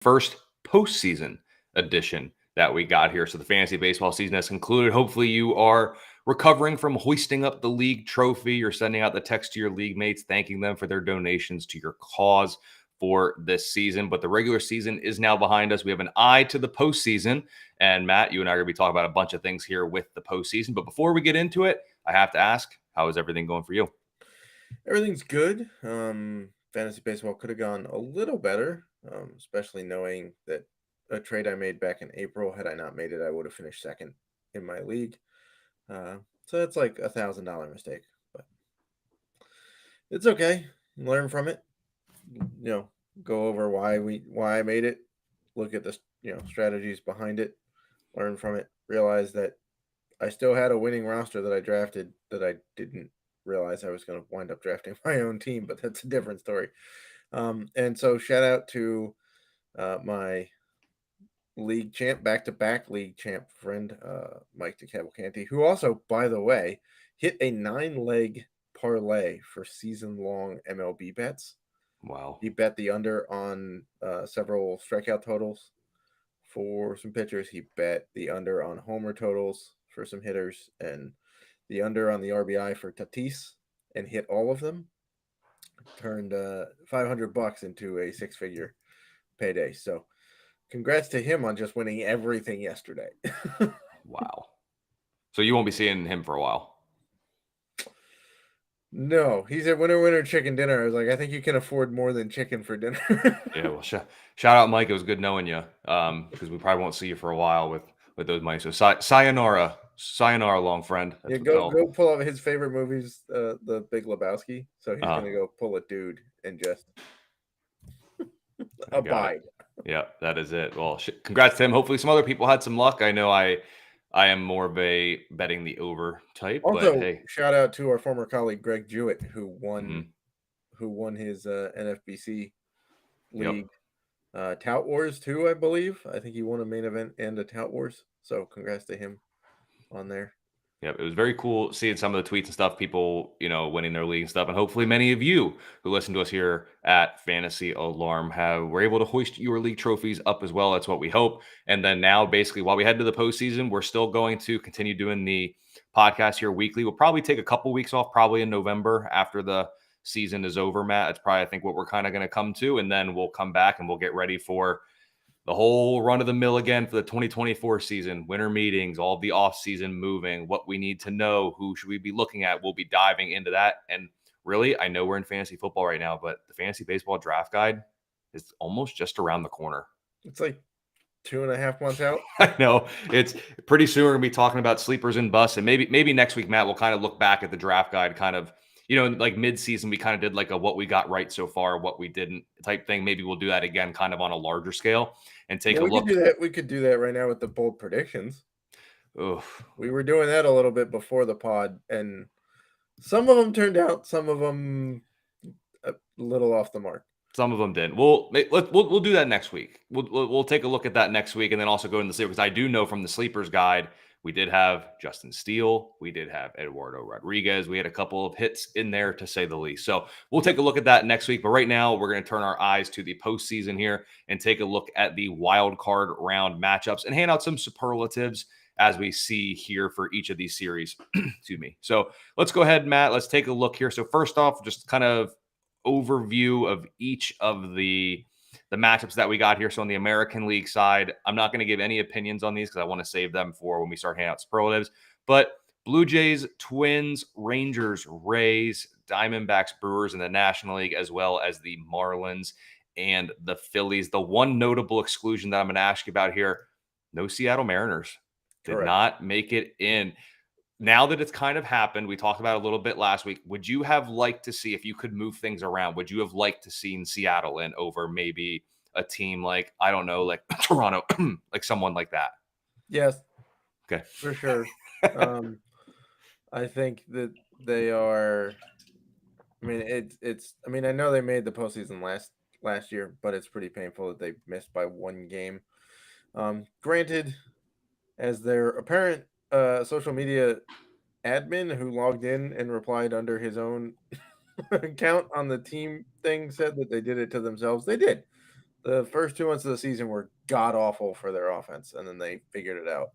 first postseason edition that we got here. So the fantasy baseball season has concluded. Hopefully you are recovering from hoisting up the league trophy. You're sending out the text to your league mates, thanking them for their donations to your cause for this season. But the regular season is now behind us. We have an eye to the postseason. And Matt, you and I are going to be talking about a bunch of things here with the postseason. But before we get into it, I have to ask, how is everything going for you? Everything's good. Fantasy baseball could have gone a little better, especially knowing that a trade I made back in April, had I not made it, I would have finished second in my league. So that's like $1,000 mistake, but it's okay. Learn from it. Go over why I made it. Look at the strategies behind it. Learn from it. Realize that I still had a winning roster that I drafted that I didn't realize I was going to wind up drafting my own team, but that's a different story. And so shout out to my league champ, back-to-back league champ friend, Mike DeCavalcanti, who also, by the way, hit a 9-leg parlay for season-long MLB bets. Wow. He bet the under on several strikeout totals for some pitchers. He bet the under on homer totals for some hitters, and the under on the RBI for Tatis, and hit all of them. Turned $500 into a 6-figure payday. So congrats to him on just winning everything yesterday. Wow. So you won't be seeing him for a while. No, he said winner chicken dinner. I was like, I think you can afford more than chicken for dinner. Yeah, well, shout out, Mike. It was good knowing you, because we probably won't see you for a while with those mics. So sayonara, long friend. Yeah, That's what go pull up his favorite movies, The Big Lebowski. So he's uh, gonna go pull a dude and just I got it. abide. Yeah, that is it. Well, congrats to him. Hopefully, some other people had some luck. I know I am more of a betting the over type, but Also, hey, shout out to our former colleague Greg Jewett, who mhm, won his NFBC yep. league Tout Wars too. I believe. I think he won a main event and a Tout Wars. So congrats to him on there. Yep, it was very cool seeing some of the tweets and stuff, people, winning their league and stuff. And hopefully many of you who listen to us here at Fantasy Alarm were able to hoist your league trophies up as well. That's what we hope. And then now, basically, while we head to the postseason, we're still going to continue doing the podcast here weekly. We'll probably take a couple weeks off, probably in November after the season is over, Matt. It's probably, I think, what we're kind of going to come to. And then we'll come back and we'll get ready for the whole run of the mill again for the 2024 season, winter meetings, all the off season moving, what we need to know, who should we be looking at. We'll be diving into that. And really, I know we're in fantasy football right now, but the fantasy baseball draft guide is almost just around the corner. It's like 2.5 months out. I know it's pretty soon. We're gonna be talking about sleepers and busts, and maybe next week, Matt, we'll kind of look back at the draft guide, kind of, like mid-season, we kind of did like a what we got right so far, what we didn't type thing. Maybe we'll do that again, kind of on a larger scale, and take a We could look. do that. We could do that right now with the bold predictions. Ugh. We were doing that a little bit before the pod, and some of them turned out, some of them a little off the mark. Some of them did. We'll do that next week. We'll take a look at that next week, and then also go into the sleeper, because I do know from the sleepers guide we did have Justin Steele, we did have Eduardo Rodriguez, we had a couple of hits in there, to say the least. So we'll take a look at that next week. But right now, we're going to turn our eyes to the postseason here and take a look at the wild card round matchups and hand out some superlatives as we see here for each of these series. Excuse me. So let's go ahead, Matt. Let's take a look here. So first off, just kind of overview of each of the matchups that we got here. So on the American League side, I'm not going to give any opinions on these because I want to save them for when we start handing out superlatives. But Blue Jays, Twins, Rangers, Rays, Diamondbacks, Brewers in the National League, as well as the Marlins and the Phillies. The one notable exclusion that I'm going to ask you about here, no Seattle Mariners. Did Correct. not make it in. Now that it's kind of happened, we talked about it a little bit last week. Would you have liked to see, if you could move things around, would you have liked to seen Seattle in over maybe a team like, I don't know, like Toronto, like someone like that? Yes. Okay. For sure. I think that they are. I mean, it's. I mean, I know they made the postseason last year, but it's pretty painful that they missed by one game. Granted, as their apparent social media admin who logged in and replied under his own account on the team thing said that they did it to themselves. They did. The first 2 months of the season were god awful for their offense, and then they figured it out.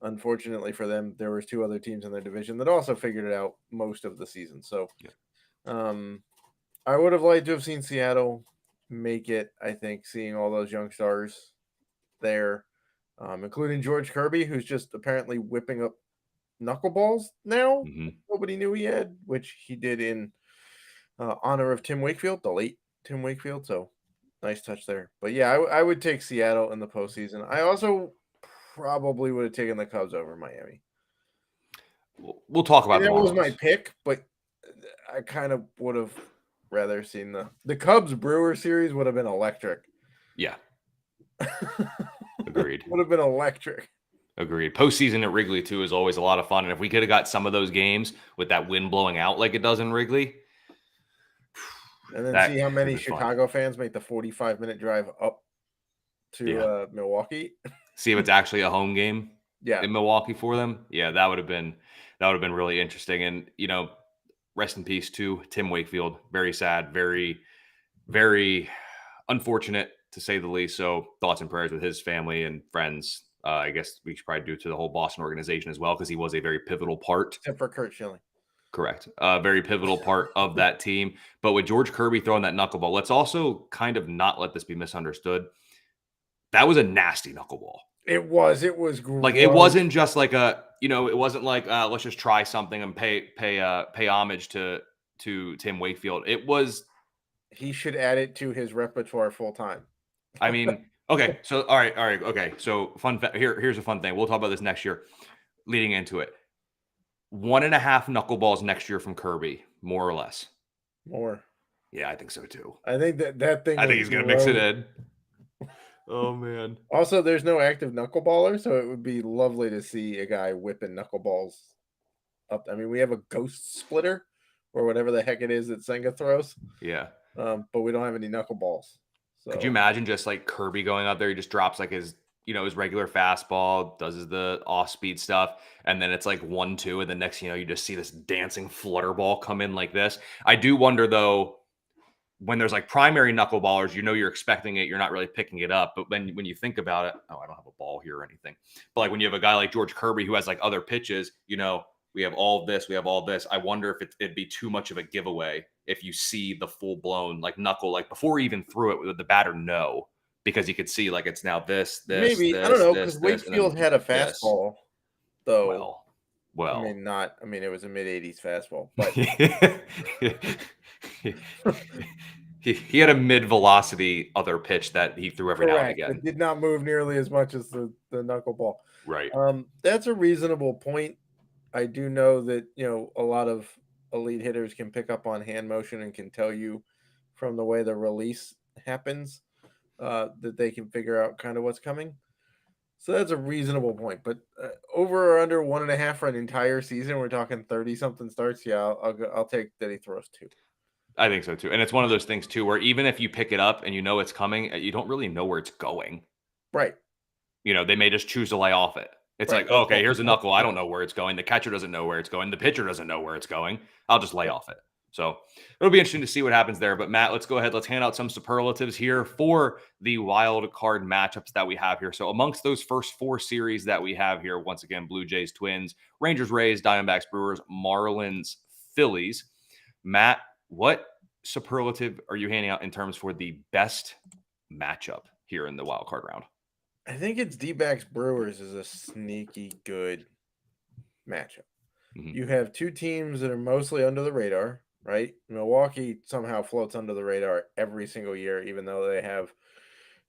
Unfortunately for them, there was 2 other teams in their division that also figured it out most of the season. So, Yeah. I would have liked to have seen Seattle make it. I think seeing all those young stars there, including George Kirby, who's just apparently whipping up knuckleballs now. Hmm. Nobody knew he had, which he did in honor of Tim Wakefield, the late Tim Wakefield. So nice touch there. But yeah, I would take Seattle in the postseason. I also probably would have taken the Cubs over Miami. We'll talk about And the that was my Marlins. pick, but I kind of would have rather seen the Cubs Brewer series would have been electric. Yeah, agreed. Would have been electric. Agreed. Postseason at Wrigley too is always a lot of fun, and if we could have got some of those games with that wind blowing out like it does in Wrigley, And then that see how would many be fun. Chicago fans make the 45-minute drive up to Yeah. Milwaukee. See if it's actually a home game Yeah, in Milwaukee for them. Yeah, that would have been really interesting. And rest in peace to Tim Wakefield. Very sad, very, very unfortunate to say the least. So thoughts and prayers with his family and friends. I guess we should probably do to the whole Boston organization as well, because he was a very pivotal part. except for Kurt Schilling. Correct. Very pivotal part of that team. But with George Kirby throwing that knuckleball, let's also kind of not let this be misunderstood. That was a nasty knuckleball. It was gross. Like, it wasn't just like it wasn't like let's just try something and pay homage to Tim Wakefield. It was. He should add it to his repertoire full time. I mean, okay. So all right, okay. So here's a fun thing. We'll talk about this next year. Leading into it, 1.5 knuckleballs next year from Kirby, more or less. More. Yeah, I think so too. I think that thing. I think was he's gonna mix it gross. in. Oh man. Also, there's no active knuckleballer, so it would be lovely to see a guy whipping knuckleballs up. I mean, we have a ghost splitter or whatever the heck it is that Senga throws, Yeah. but we don't have any knuckleballs. So Could you imagine just like Kirby going out there? He just drops like his regular fastball, does the off speed stuff, and then it's like 1-2, and the next you just see this dancing flutter ball come in like this. I do wonder though, when there's like primary knuckleballers, you're expecting it, you're not really picking it up. But when you think about it, I don't have a ball here or anything. But like when you have a guy like George Kirby who has like other pitches, we have all this, we have all this. I wonder if it'd be too much of a giveaway if you see the full blown like knuckle, like before he even threw it, would the batter know? Because he could see like it's now this, maybe I don't know because and then Wakefield had a this. fastball, though. I Well. mean, not. I mean, it was a mid-80s fastball, but he had a mid-velocity other pitch that he threw every now and correct. again. It did not move nearly as much as the knuckleball. Right. That's a reasonable point. I do know that a lot of elite hitters can pick up on hand motion and can tell you from the way the release happens that they can figure out kind of what's coming. So that's a reasonable point. But over or under 1.5 for an entire season, we're talking 30-something starts. Yeah, I'll take that he throws 2. I think so too. And it's one of those things too, where even if you pick it up and it's coming, you don't really know where it's going. Right. They may just choose to lay off it. It's Right. like, okay, here's a knuckle. I don't know where it's going. The catcher doesn't know where it's going. The pitcher doesn't know where it's going. I'll just lay off it. So it'll be interesting to see what happens there. But Matt, let's go ahead. Let's hand out some superlatives here for the wild card matchups that we have here. So amongst those first 4 series that we have here, once again, Blue Jays, Twins, Rangers, Rays, Diamondbacks, Brewers, Marlins, Phillies. Matt, what superlative are you handing out in terms for the best matchup here in the wild card round? I think it's D-backs Brewers is a sneaky good matchup. Mm-hmm. You have 2 teams that are mostly under the radar, right? Milwaukee somehow floats under the radar every single year, even though they have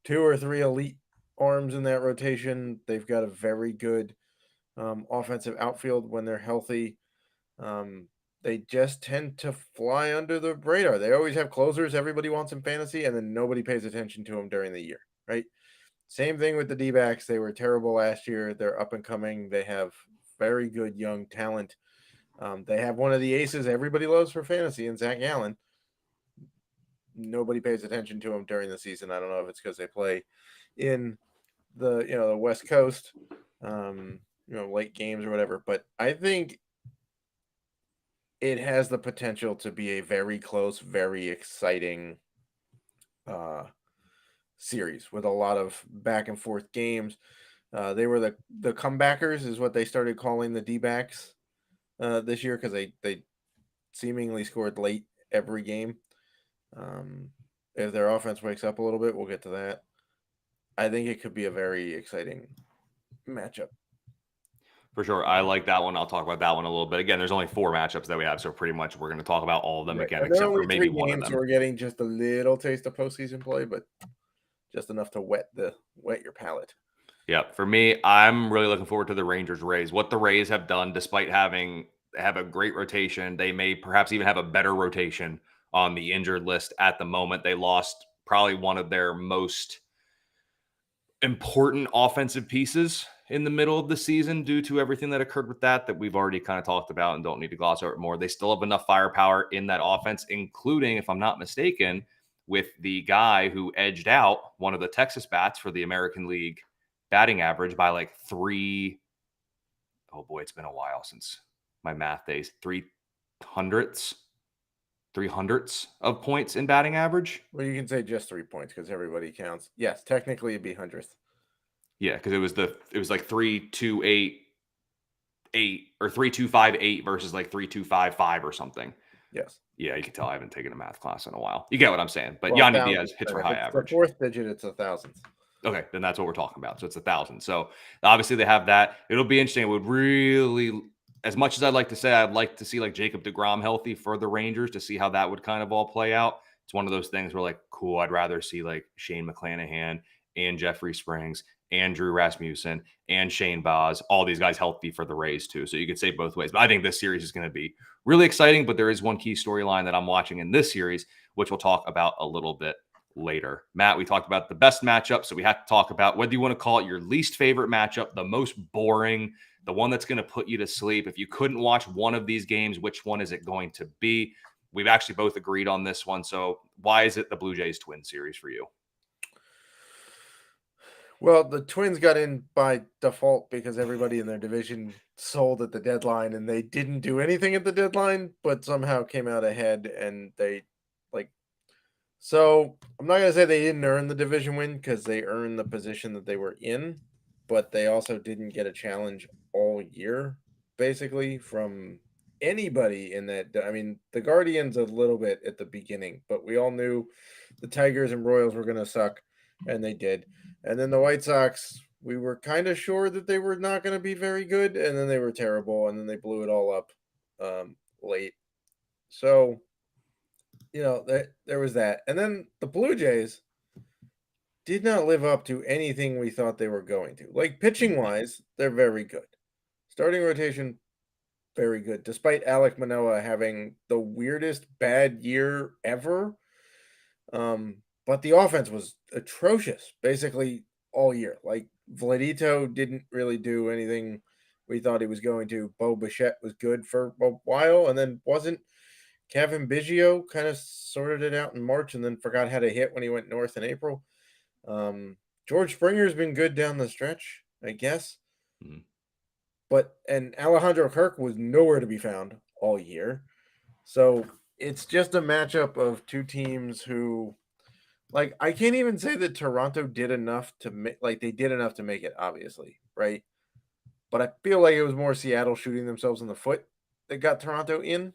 2 or 3 elite arms in that rotation. They've got a very good offensive outfield when they're healthy. They just tend to fly under the radar. They always have closers everybody wants in fantasy, and then nobody pays attention to them during the year, right? Same thing with the D-backs. They were terrible last year. They're up and coming. They have very good young talent. They have one of the aces everybody loves for fantasy in Zach Gallen. Nobody pays attention to him during the season. I don't know if it's because they play in the West Coast, late games or whatever. But I think it has the potential to be a very close, very exciting series with a lot of back and forth games. They were the comebackers, is what they started calling the D-backs this year, because they seemingly scored late every game. Um, if their offense wakes up a little bit, we'll get to that. I think it could be a very exciting matchup. For sure. I like that one. I'll talk about that one a little bit. Again, there's only 4 matchups that we have, so pretty much we're going to talk about all of them Right, again, and there are except for only maybe 3 one of games, so them. we're getting just a little taste of postseason play, but just enough to wet your palate. Yeah, for me, I'm really looking forward to the Rangers Rays. What the Rays have done, despite have a great rotation, they may perhaps even have a better rotation on the injured list at the moment. They lost probably one of their most important offensive pieces in the middle of the season due to everything that occurred with that we've already kind of talked about and don't need to gloss over it more. They still have enough firepower in that offense, including, if I'm not mistaken, with the guy who edged out one of the Texas bats for the American League batting average by like 3. Oh boy, it's been a while since my math days. 300ths of points in batting average. Well, you can say just 3 points because everybody counts. Yes, technically it'd be 100th. Yeah, because it was like 3,288 or 3,258 versus like 3,255 or something. Yes. Yeah, you can tell I haven't taken a math class in a while. You get what I'm saying. But Well, Yanni Diaz thousands. hits Then. for If high it's the average. 4th digit, it's 1,000th. Okay, then that's what we're talking about. So it's 1,000. So obviously they have that. It'll be interesting. It would really, as much as I'd like to say, I'd like to see like Jacob deGrom healthy for the Rangers to see how that would kind of all play out. It's one of those things where like, cool, I'd rather see like Shane McClanahan and Jeffrey Springs and Drew Rasmussen and Shane Baz, all these guys healthy for the Rays too. So you could say both ways. But I think this series is going to be really exciting. But there is one key storyline that I'm watching in this series, which we'll talk about a little bit later. Matt, we talked about the best matchup, so we have to talk about whether you want to call it your least favorite matchup, the most boring, the one that's going to put you to sleep. If you couldn't watch one of these games, which one is it going to be? We've actually both agreed on this one. So why is it the Blue Jays Twins series for you? Well, the Twins got in by default because everybody in their division sold at the deadline, and they didn't do anything at the deadline, but somehow came out ahead, and they like. So I'm not gonna say they didn't earn the division win because they earned the position that they were in, but they also didn't get a challenge all year, basically from anybody in that. I mean, the Guardians a little bit at the beginning, but we all knew the Tigers and Royals were gonna suck, and they did. And then the White Sox, we were kind of sure that they were not going to be very good, and then they were terrible, and then they blew it all up late. So, there was that. And then the Blue Jays did not live up to anything we thought they were going to. Like pitching wise, they're very good. Starting rotation, very good, despite Alek Manoah having the weirdest bad year ever. But the offense was atrocious basically all year. Like Vladito didn't really do anything we thought he was going to. Bo Bichette was good for a while and then wasn't. Kevin Biggio kind of sorted it out in March and then forgot how to hit when he went north in April. George Springer's been good down the stretch, I guess. Mm-hmm. And Alejandro Kirk was nowhere to be found all year. So it's just a matchup of two teams who, like, I can't even say that Toronto did enough to make, like, they did enough to make it, obviously, right? But I feel like it was more Seattle shooting themselves in the foot that got Toronto in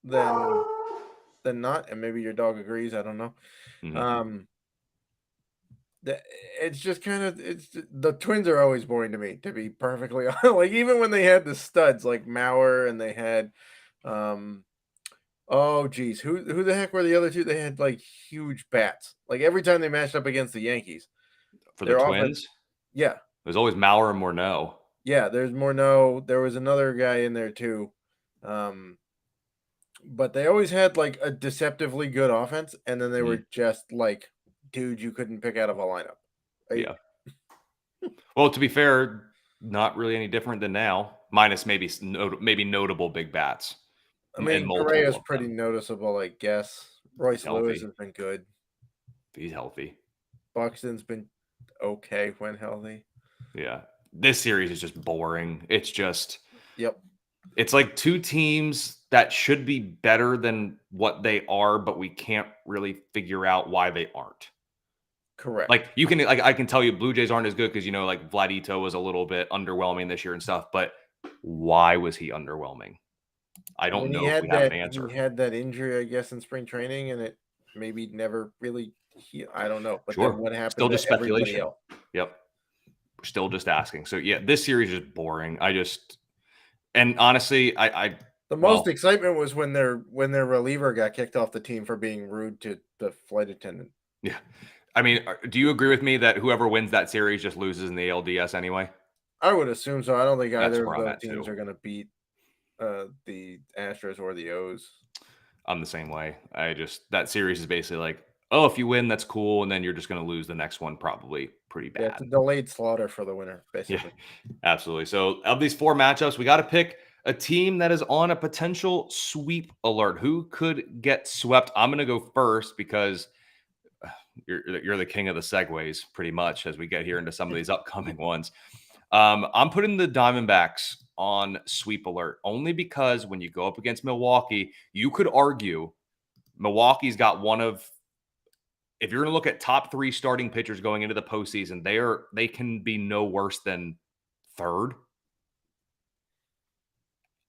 than not. And maybe your dog agrees. I don't know. Mm-hmm. It's just kind of the Twins are always boring to me, to be perfectly honest. Like even when they had the studs like Mauer and they had, oh geez, who the heck were the other two? They had like huge bats. Like every time they matched up against the Yankees, For the their offense, Twins, yeah, it was always Mauer and Morneau. yeah. There's Morneau. There was another guy in there too, but they always had like a deceptively good offense, and then they Mm-hmm. were just like dudes you couldn't pick out of a lineup. Right? Yeah. Well, to be fair, not really any different than now, minus maybe notable big bats I and mean, multiple Correa's of pretty them. noticeable, I guess. He's Royce Lewis healthy. has been good. He's healthy. Buxton's been okay when healthy. Yeah. This series is just boring. Yep. It's like two teams that should be better than what they are, but we can't really figure out why they aren't. Correct. Like you can, like I can tell you, Blue Jays aren't as good because like Vladito was a little bit underwhelming this year and stuff. But why was he underwhelming? I I mean, don't know if we have an he answer. had that injury, I guess, in spring training, and it maybe never really I don't know. But then Sure, what still happened to just everybody speculation. else? Yep, we're still just asking. So yeah, this series is boring. And honestly, The most well, excitement was when their reliever got kicked off the team for being rude to the flight attendant. yeah. I mean, do you agree with me that whoever wins that series just loses in the ALDS anyway? I would assume so. I don't think That's either of where I'm those at teams too. are going to beat the Astros or the O's. I'm the same way. That series is basically like, oh, if you win, that's cool, and then you're just going to lose the next one, probably pretty Yeah, it's a bad. delayed slaughter for the winner, Yeah, basically. absolutely. So, of these four matchups, we got to pick a team that is on a potential sweep alert. Who could get swept? I'm going to go first because you're the king of the segues, pretty much, as we get here into some of these upcoming ones. I'm putting the Diamondbacks on sweep alert only because when you go up against Milwaukee, you could argue Milwaukee's got one of, if you're going to look at top three starting pitchers going into the postseason, they can be no worse than third.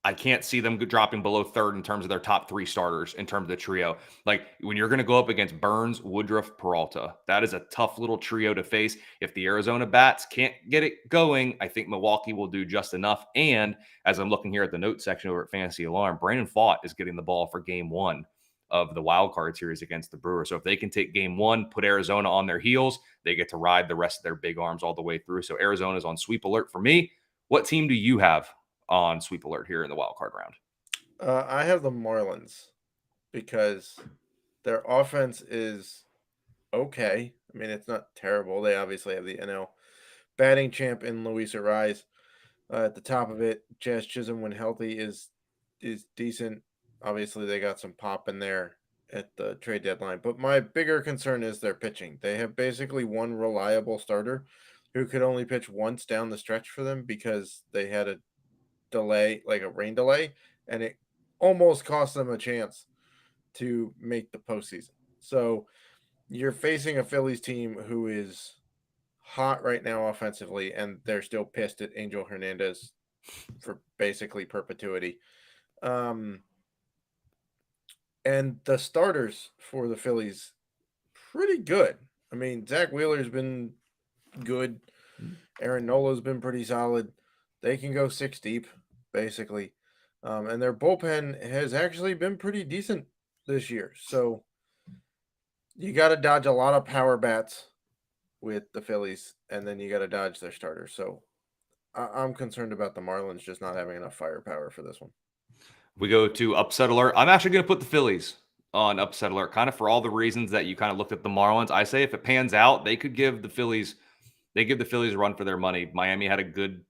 I can't see them dropping below third in terms of their top three starters in terms of the trio. Like when you're going to go up against Burns, Woodruff, Peralta, that is a tough little trio to face. If the Arizona bats can't get it going, I think Milwaukee will do just enough. And as I'm looking here at the notes section over at Fantasy Alarm, Brandon Pfaadt is getting the ball for game one of the wild card series against the Brewers. So if they can take game one, put Arizona on their heels, they get to ride the rest of their big arms all the way through. So Arizona's on sweep alert for me. What team do you have on sweep alert here in the wild card round? I have the Marlins because their offense is okay. I mean, it's not terrible. They obviously have the NL batting champ in Luis Ariz at the top of it. Jazz Chisholm, when healthy, is decent. Obviously, they got some pop in there at the trade deadline. But my bigger concern is their pitching. They have basically one reliable starter who could only pitch once down the stretch for them because they had a delay, like a rain delay, and it almost cost them a chance to make the postseason. So you're facing a Phillies team who is hot right now offensively, and they're still pissed at Angel Hernandez for basically perpetuity. Um, and the starters for the Phillies, pretty good. I mean, Zach Wheeler's been good. Aaron Nola's been pretty solid. They can go six deep, basically. And their bullpen has actually been pretty decent this year. So you got to dodge a lot of power bats with the Phillies, and then you got to dodge their starters. So I'm concerned about the Marlins just not having enough firepower for this one. We go to upset alert. I'm actually going to put the Phillies on upset alert, kind of for all the reasons that you kind of looked at the Marlins. I say if it pans out, they could give the Phillies, a run for their money. Miami had a good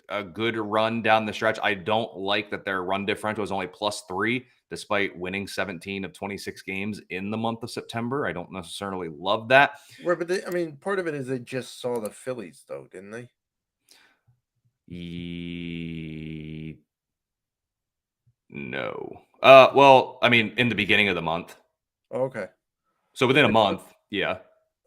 run down the stretch. I don't like that their run differential was only +3, despite winning 17 of 26 games in the month of September. I don't necessarily love that. Right, but I mean, part of it is they just saw the Phillies, though, didn't they? No. Well, I mean, in the beginning of the month. Okay. So within a I month, thought, yeah.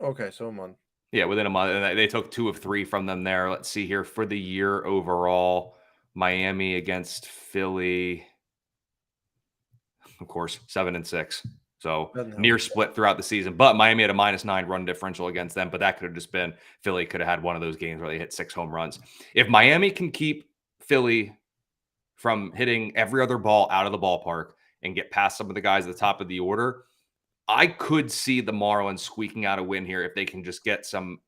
okay, so a month. Yeah, within a month. And they took 2 of 3 from them there. Let's see here for the year overall. Miami against Philly, of course, 7-6. So Doesn't help. near split throughout the season. But Miami had a -9 run differential against them. But that could have just been Philly could have had one of those games where they hit 6 home runs. If Miami can keep Philly from hitting every other ball out of the ballpark and get past some of the guys at the top of the order, I could see the Marlins squeaking out a win here if they can just get some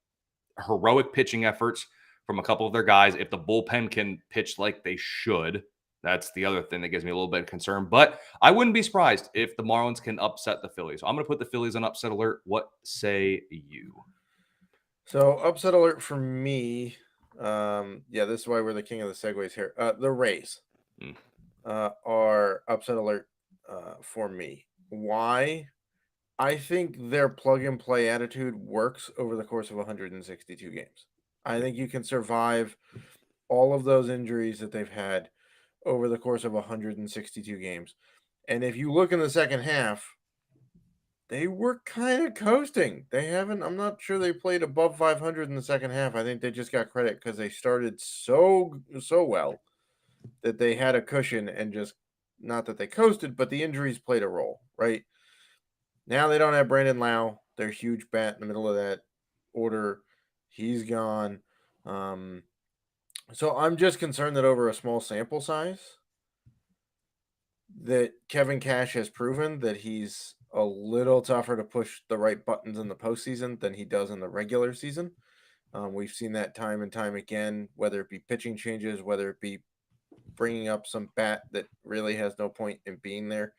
heroic pitching efforts from a couple of their guys. If the bullpen can pitch like they should, that's the other thing that gives me a little bit of concern. But I wouldn't be surprised if the Marlins can upset the Phillies. So I'm going to put the Phillies on upset alert. What say you? So upset alert for me. Yeah, this is why we're the king of the segues here. The Rays Mm. are upset alert for me. Why? I think their plug and play attitude works over the course of 162 games. I think you can survive all of those injuries that they've had over the course of 162 games. And if you look in the second half, they were kind of coasting. They haven't. I'm not sure they played above 500 in the second half. I think they just got credit because they started so well that they had a cushion and just not that they coasted, but the injuries played a role, right? Now they don't have Brandon Lau, their huge bat in the middle of that order. He's gone. Um, so I'm just concerned that over a small sample size, that Kevin Cash has proven that he's a little tougher to push the right buttons in the postseason than he does in the regular season. We've seen that time and time again, whether it be pitching changes, whether it be bringing up some bat that really has no point in being there.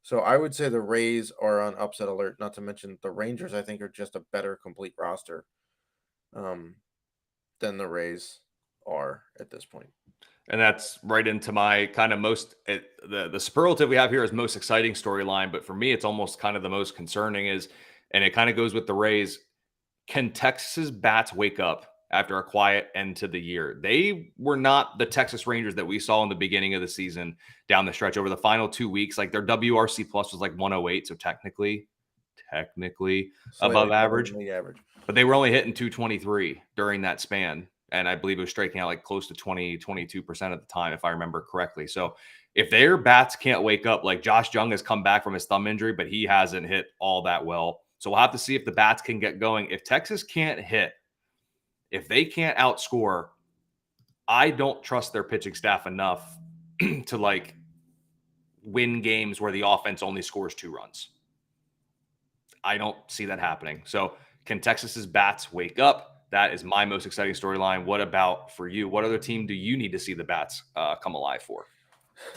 So I would say the Rays are on upset alert. Not to mention the Rangers, I think, are just a better complete roster um, than the Rays are at this point. And that's right into my kind of the superlative we have here is most exciting storyline. But for me, it's almost kind of the most concerning and it kind of goes with the Rays. Can Texas's bats wake up after a quiet end to the year? They were not the Texas Rangers that we saw in the beginning of the season down the stretch over the final 2 weeks. Like their WRC plus was like 108. So technically Slightly above better average, than the average. but they were only hitting 223 during that span. And I believe it was striking out like close to 22% at the time, if I remember correctly. So if their bats can't wake up, like Josh Jung has come back from his thumb injury, but he hasn't hit all that well. So we'll have to see if the bats can get going. If Texas can't hit, if they can't outscore, I don't trust their pitching staff enough to like win games where the offense only scores 2 runs. I don't see that happening. So can Texas's bats wake up? That is my most exciting storyline. What about for you? What other team do you need to see the bats come alive for?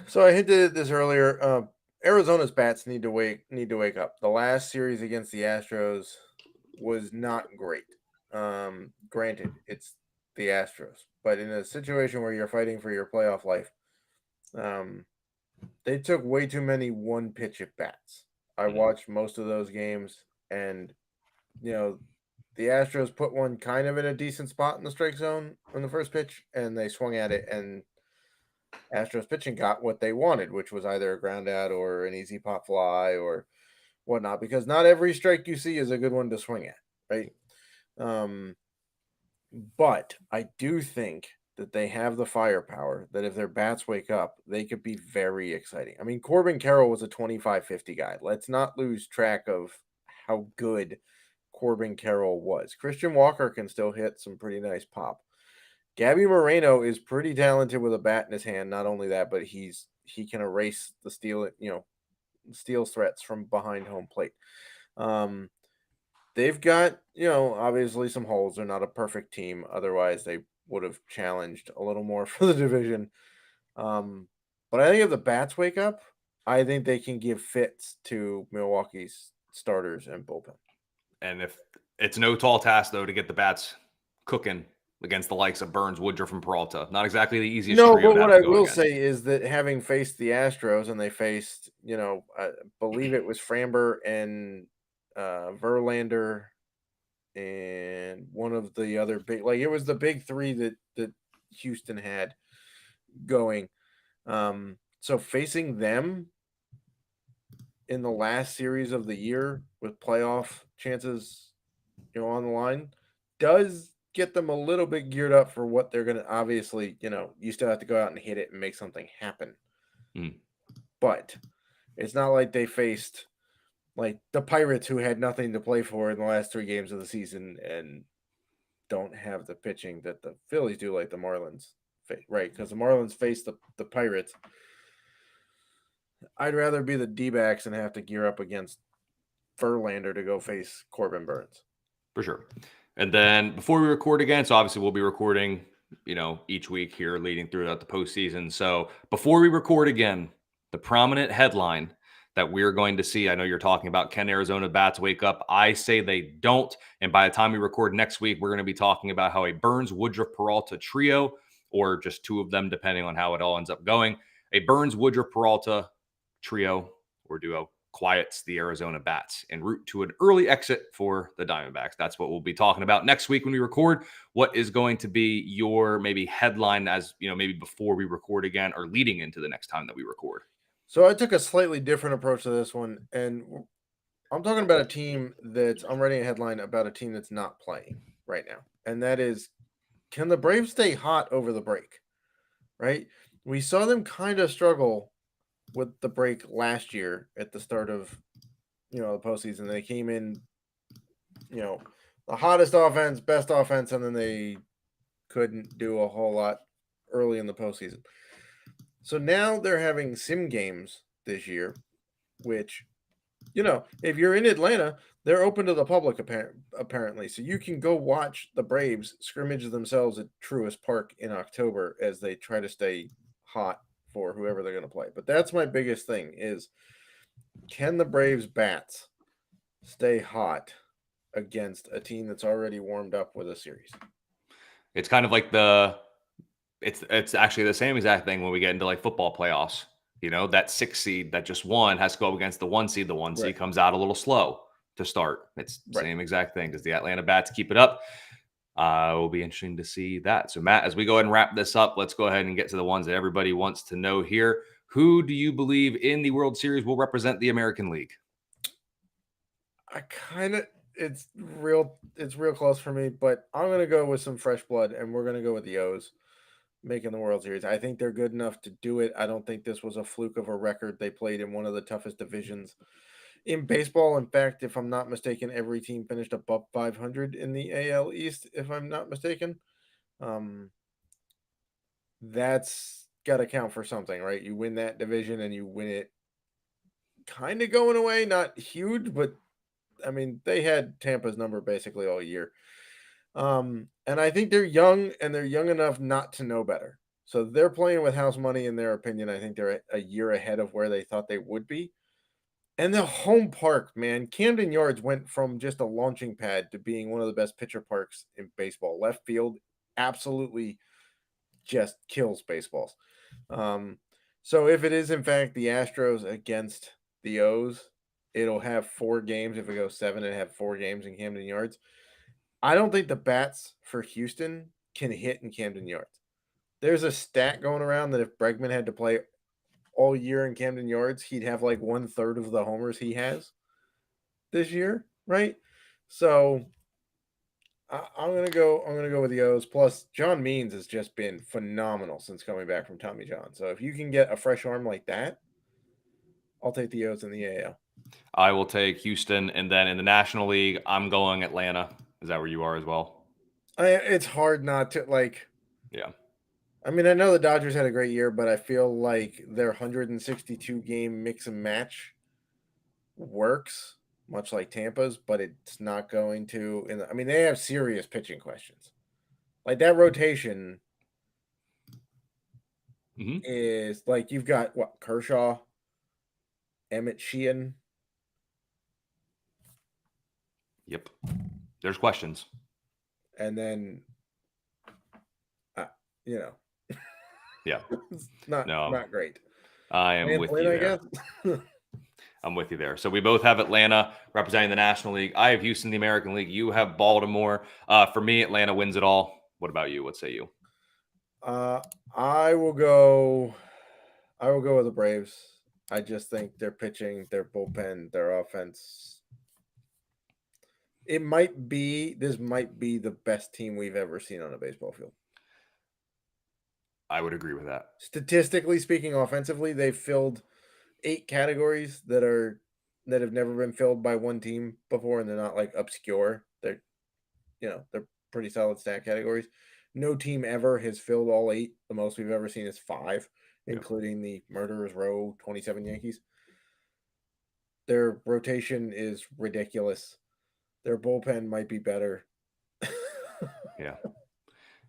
So I hinted at this earlier. Arizona's bats need to wake up. The last series against the Astros was not great. Granted, it's the Astros, but in a situation where you're fighting for your playoff life, they took way too many one pitch at bats. I watched most of those games, and the Astros put one kind of in a decent spot in the strike zone on the first pitch, and they swung at it, and Astros pitching got what they wanted, which was either a ground out or an easy pop fly or whatnot, because not every strike you see is a good one to swing at, right? But I do think that they have the firepower that if their bats wake up, they could be very exciting. I mean, Corbin Carroll was a 25-50 guy. Let's not lose track of how good Corbin Carroll was. Christian Walker can still hit some pretty nice pop. Gabby Moreno is pretty talented with a bat in his hand. Not only that, but he can erase the steal threats from behind home plate. They've got, obviously some holes. They're not a perfect team. Otherwise, they would have challenged a little more for the division. But I think if the bats wake up, I think they can give fits to Milwaukee's starters and bullpen. And if it's no tall task, though, to get the bats cooking against the likes of Burns, Woodruff, and Peralta. Not exactly the easiest No, trio but to what have I to go will against. say is that having faced the Astros and they faced, I believe it was Framber and Verlander and one of the other big, like it was the big three that Houston had going. So facing them in the last series of the year with playoff chances, on the line does get them a little bit geared up for what they're going to obviously, you still have to go out and hit it and make something happen. But it's not like they faced like the Pirates who had nothing to play for in the last 3 games of the season and don't have the pitching that the Phillies do, like the Marlins, right? Because the Marlins face the Pirates. I'd rather be the D-backs and have to gear up against Verlander to go face Corbin Burns. For sure. And then before we record again, so obviously we'll be recording, each week here leading throughout the postseason. So before we record again, the prominent headline that we're going to see, I know you're talking about, can Arizona bats wake up? I say they don't. And by the time we record next week, we're going to be talking about how a Burns, Woodruff, Peralta trio, or just 2 of them, depending on how it all ends up going, a Burns, Woodruff, Peralta trio or duo quiets the Arizona bats en route to an early exit for the Diamondbacks. That's what we'll be talking about next week when we record. What is going to be your maybe headline as, maybe before we record again or leading into the next time that we record? So I took a slightly different approach to this one, and I'm talking about a team I'm writing a headline about a team that's not playing right now. And that is, can the Braves stay hot over the break? Right? We saw them kind of struggle with the break last year at the start of, the postseason. They came in, you know, the hottest offense, best offense, and then they couldn't do a whole lot early in the postseason. So now they're having sim games this year, which, if you're in Atlanta, they're open to the public apparently. So you can go watch the Braves scrimmage themselves at Truist Park in October as they try to stay hot for whoever they're going to play. But that's my biggest thing is, can the Braves bats stay hot against a team that's already warmed up with a series? It's kind of like it's actually the same exact thing when we get into like football playoffs. That 6 seed that just won has to go up against the 1 seed. The 1 seed Right. comes out a little slow to start. It's the Right. same exact thing. Does the Atlanta Bats keep it up? It will be interesting to see that. So, Matt, as we go ahead and wrap this up, let's go ahead and get to the ones that everybody wants to know here. Who do you believe in the World Series will represent the American League? It's real close for me, but I'm going to go with some fresh blood, and we're going to go with the O's making the World Series. I think they're good enough to do it. I don't think this was a fluke of a record. They played in one of the toughest divisions in baseball. In fact, if I'm not mistaken, every team finished above 500 in the AL East, if I'm not mistaken. That's got to count for something, right? You win that division and you win it kind of going away, not huge, but I mean, they had Tampa's number basically all year. And I think they're young and they're young enough not to know better. So they're playing with house money, in their opinion. I think they're a year ahead of where they thought they would be. And the home park, man, Camden Yards went from just a launching pad to being one of the best pitcher parks in baseball. Left field absolutely just kills baseballs. So if it is in fact the Astros against the O's, it'll have 4 games. If it goes 7, and have 4 games in Camden Yards. I don't think the bats for Houston can hit in Camden Yards. There's a stat going around that if Bregman had to play all year in Camden Yards, he'd have like 1/3 of the homers he has this year, right? So I'm gonna go. I'm gonna go with the O's. Plus, John Means has just been phenomenal since coming back from Tommy John. So if you can get a fresh arm like that, I'll take the O's in the AL. I will take Houston, and then in the National League, I'm going Atlanta. Is that where you are as well? It's hard not to like. Yeah. I mean, I know the Dodgers had a great year, but I feel like their 162 game mix and match works, much like Tampa's, but it's not going to. I mean, they have serious pitching questions. Like that rotation is like you've got what, Kershaw, Emmett Sheehan. Yep. There's questions. And then, Yeah. it's not great. I am with you there. I guess. I'm with you there. So we both have Atlanta representing the National League. I have Houston, the American League. You have Baltimore. For me, Atlanta wins it all. What about you? What say you? I will go with the Braves. I just think their pitching, their bullpen, their offense. This might be the best team we've ever seen on a baseball field. I would agree with that. Statistically speaking, offensively, they've filled 8 categories that have never been filled by one team before, and they're not like obscure. They're pretty solid stat categories. No team ever has filled all 8. The most we've ever seen is 5, including the Murderers Row 27 Yankees. Their rotation is ridiculous. Their bullpen might be better. Yeah.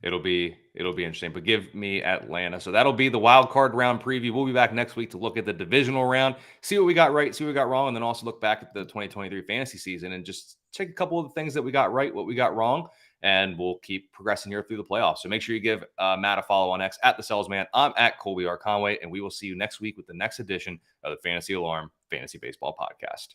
It'll be interesting, but give me Atlanta. So that'll be the wild card round preview. We'll be back next week to look at the divisional round, see what we got right, see what we got wrong, and then also look back at the 2023 fantasy season and just check a couple of the things that we got right, what we got wrong, and we'll keep progressing here through the playoffs. So make sure you give Matt a follow on X at the Selzman. I'm at Colby R. Conway, and we will see you next week with the next edition of the Fantasy Alarm Fantasy Baseball Podcast.